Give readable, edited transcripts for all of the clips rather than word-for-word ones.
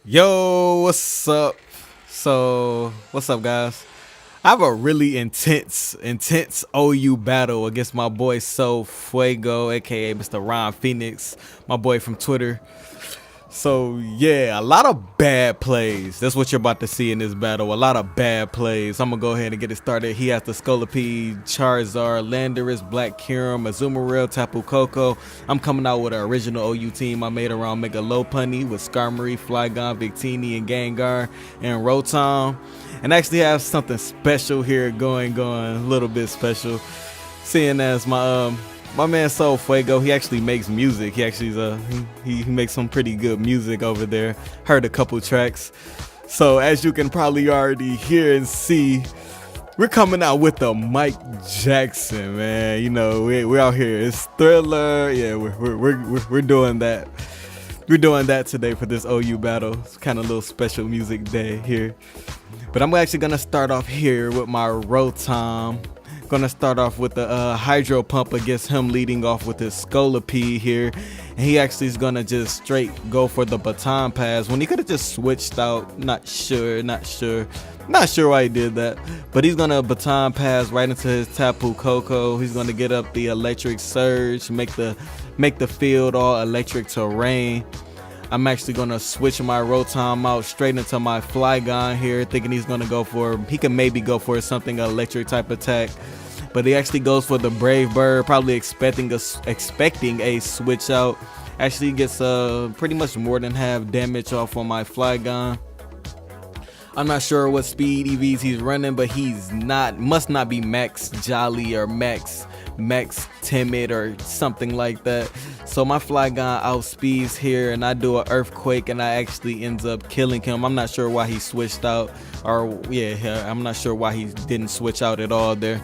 Yo, what's up? What's up, guys? I have a really intense OU battle against my boy Sol Fuego, aka Mr. Ron Phoenix, my boy from Twitter. So yeah, a lot of bad plays. That's what you're about to see in this battle. A lot of bad plays. I'm gonna go ahead and get it started. He has the Scolipede, Charizard, Landorus, Black Kyurem, Azumarill, Tapu Koko. I'm coming out with an original OU team I made around Mega Lopunny with Skarmory, Flygon, Victini, and Gengar, and Rotom. And I actually have something special here going, a little bit special. Seeing as my man Sol Fuego, he actually makes music. He actually he makes some pretty good music over there. Heard a couple tracks. So as you can probably already hear and see, we're coming out with the Mike Jackson, man. You know, we're out here. It's Thriller. Yeah, we're doing that. We're doing that today for this OU battle. It's kind of a little special music day here. But I'm actually gonna start off here with my Rotom. Gonna start off with the Hydro Pump against him leading off with his Scolipede here, and he actually is gonna just straight go for the Baton Pass when he could have just switched out. Not sure why he did that, but he's gonna Baton Pass right into his Tapu Koko. He's gonna get up the Electric Surge, make the field all electric terrain. I'm actually gonna switch my Rotom out straight into my Flygon here, thinking he can maybe go for something electric type attack. But he actually goes for the Brave Bird, probably expecting a switch out. Actually gets pretty much more than half damage off on my Flygon. I'm not sure what speed EVs he's running, but must not be Max Jolly or Max Timid or something like that. So my Flygon outspeeds here, and I do an Earthquake, and I actually ends up killing him. I'm not sure why he switched out, I'm not sure why he didn't switch out at all there.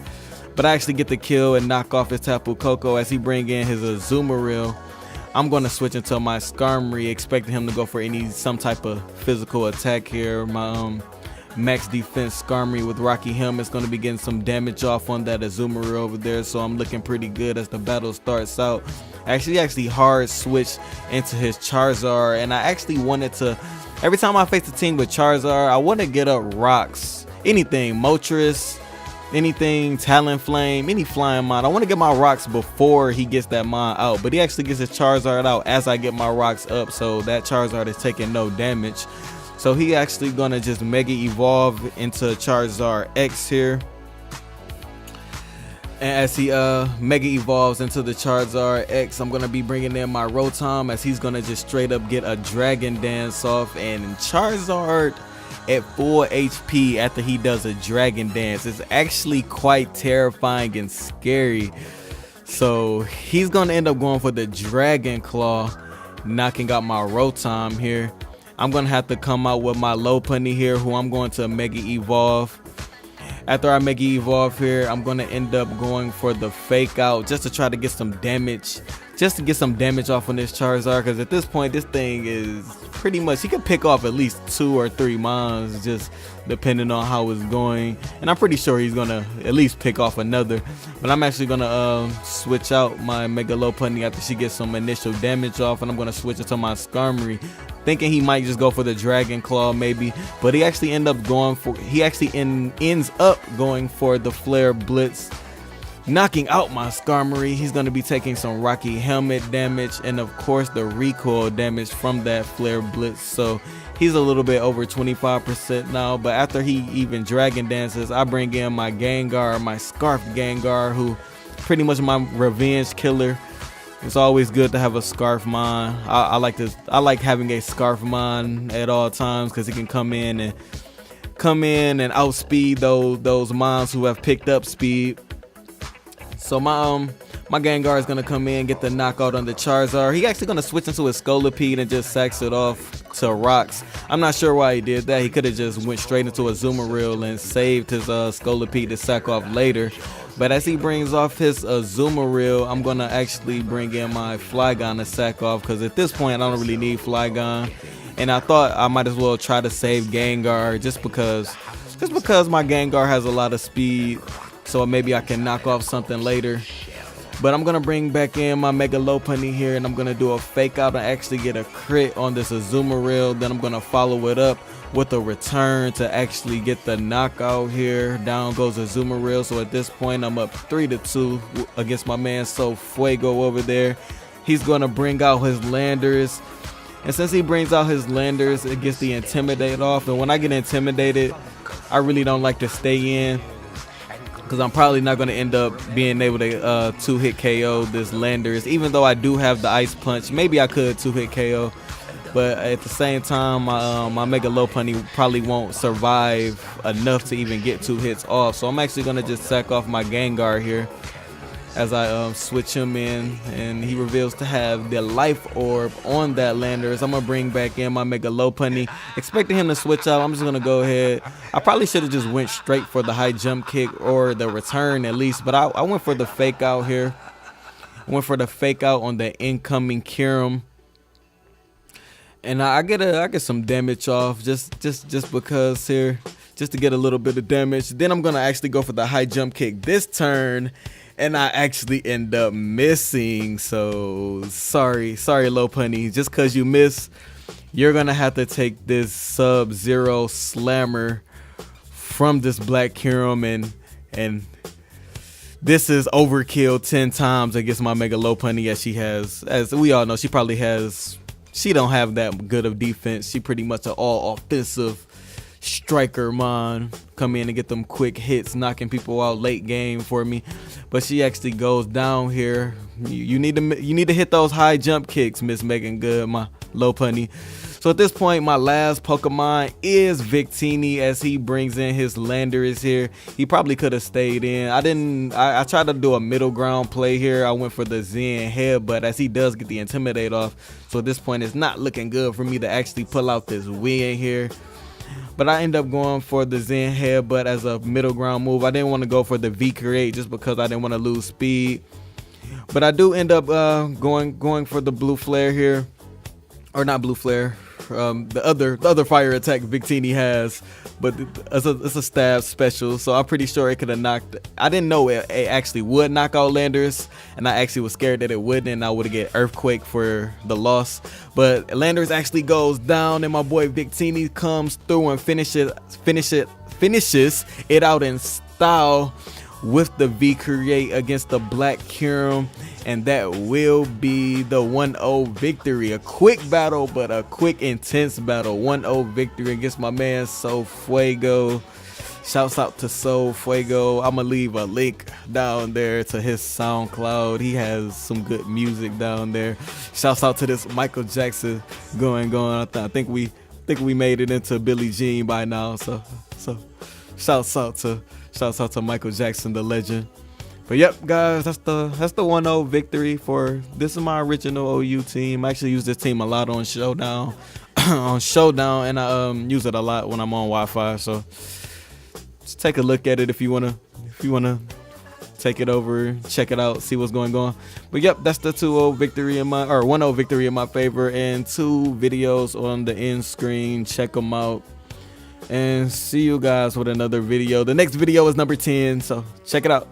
But I actually get the kill and knock off his Tapu Koko as he bring in his Azumarill. I'm going to switch into my Skarmory, expecting him to go for some type of physical attack here. My max defense Skarmory with Rocky Helmet's going to be getting some damage off on that Azumarill over there, so I'm looking pretty good as the battle starts out. Actually hard switch into his Charizard, and I actually wanted to, every time I face a team with Charizard, I want to get up rocks, anything, Moltres, anything, Talonflame, any flying mod. I want to get my rocks before he gets that mod out, but he actually gets his Charizard out as I get my rocks up, so that Charizard is taking no damage. So he actually gonna just Mega Evolve into Charizard X here. And as he Mega Evolves into the Charizard X, I'm gonna be bringing in my Rotom as he's gonna just straight up get a Dragon Dance off, and Charizard at full HP after he does a Dragon Dance is actually quite terrifying and scary. So he's gonna end up going for the Dragon Claw, knocking out my Rotom here. I'm gonna have to come out with my Lopunny here, who I'm going to Mega Evolve. After I Mega Evolve here, I'm gonna end up going for the Fake Out just to try to get some damage, off on this Charizard, because at this point this thing is pretty much, he can pick off at least 2 or 3 mons just depending on how it's going, and I'm pretty sure he's gonna at least pick off another. But I'm actually gonna switch out my Mega Lopunny after she gets some initial damage off, and I'm gonna switch into my Skarmory, thinking he might just go for the Dragon Claw maybe, but he actually ends up going for the Flare Blitz, knocking out my Skarmory. He's going to be taking some Rocky Helmet damage, and of course the recoil damage from that Flare Blitz, so he's a little bit over 25% now. But after he even Dragon Dances, I bring in my Gengar, my Scarf Gengar, who pretty much my revenge killer. It's always good to have a Scarf Mon. I like having a Scarf Mon at all times, because he can come in and outspeed those mons who have picked up speed. So my Gengar is gonna come in, get the knockout on the Charizard. He actually gonna switch into his Scolipede and just sacks it off to rocks. I'm not sure why he did that. He could have just went straight into a Azumarill and saved his Scolipede to sack off later. But as he brings off his Azumarill, I'm gonna actually bring in my Flygon to sack off, because at this point I don't really need Flygon. And I thought I might as well try to save Gengar just because my Gengar has a lot of speed, so maybe I can knock off something later. But I'm gonna bring back in my Mega Lopunny here, and I'm gonna do a fake out and actually get a crit on this Azumarill. Then I'm gonna follow it up with a return to actually get the knockout here. Down goes Azumarill. So at this point, I'm up 3-2 against my man Sol Fuego over there. He's gonna bring out his Landers. And since he brings out his Landers, it gets the Intimidate off. And when I get intimidated, I really don't like to stay in, because I'm probably not going to end up being able to 2-hit KO this Landers. Even though I do have the Ice Punch, maybe I could 2-hit KO. But at the same time, my Mega Lopunny probably won't survive enough to even get 2 hits off. So I'm actually going to just sack off my Gengar here as I switch him in, and he reveals to have the Life Orb on that Landers. I'm gonna bring back in my Mega Lopunny, expecting him to switch out. I'm just gonna go ahead. I probably should have just went straight for the high jump kick or the return at least, but I went for the fake out here. I went for the fake out on the incoming Kyurem, and I get some damage off just because here, just to get a little bit of damage. Then I'm gonna actually go for the high jump kick this turn, and I actually end up missing. So sorry Lopunny, just cause you miss, you're gonna have to take this Sub-Zero Slammer from this Black Kyurem, and this is overkill 10 times against my Mega Lopunny, as she has, as we all know, she don't have that good of defense. She pretty much an all offensive striker, man. Come in and get them quick hits, knocking people out late game for me. But she actually goes down here. You need to hit those high jump kicks, Miss Megan Good, my Lopunny. So at this point, my last Pokemon is Victini, as he brings in his Landers here. He probably could have stayed in. I tried to do a middle ground play here. I went for the Zen Headbutt, as he does get the Intimidate off. So at this point, it's not looking good for me to actually pull out this win here. But I end up going for the Zen Headbutt as a middle ground move. I didn't want to go for the V-Create just because I didn't want to lose speed. But I do end up going for the Blue Flare here. Or not Blue Flare. The other fire attack Victini has. But it's a stab special. So I'm pretty sure it could have knocked. I didn't know it actually would knock out Landers. And I actually was scared that it wouldn't. And I would have get Earthquake for the loss. But Landers actually goes down. And my boy Victini comes through and finishes it out in style with the V-Create against the Black Kyurem. And that will be the 1-0 victory. A quick battle, but a quick, intense battle. 1-0 victory against my man Sol Fuego. Shouts out to Sol Fuego. I'm going to leave a link down there to his SoundCloud. He has some good music down there. Shouts out to this Michael Jackson going. I think we made it into Billie Jean by now. So shouts out to Michael Jackson, the legend. But yep, guys, that's the 1-0 victory for this is my original OU team. I actually use this team a lot on Showdown, and I use it a lot when I'm on Wi-Fi. So just take a look at it if you wanna take it over, check it out, see what's going on. But yep, that's the 1-0 victory in my favor, and 2 videos on the end screen. Check them out. And see you guys with another video. The next video is number 10, so check it out.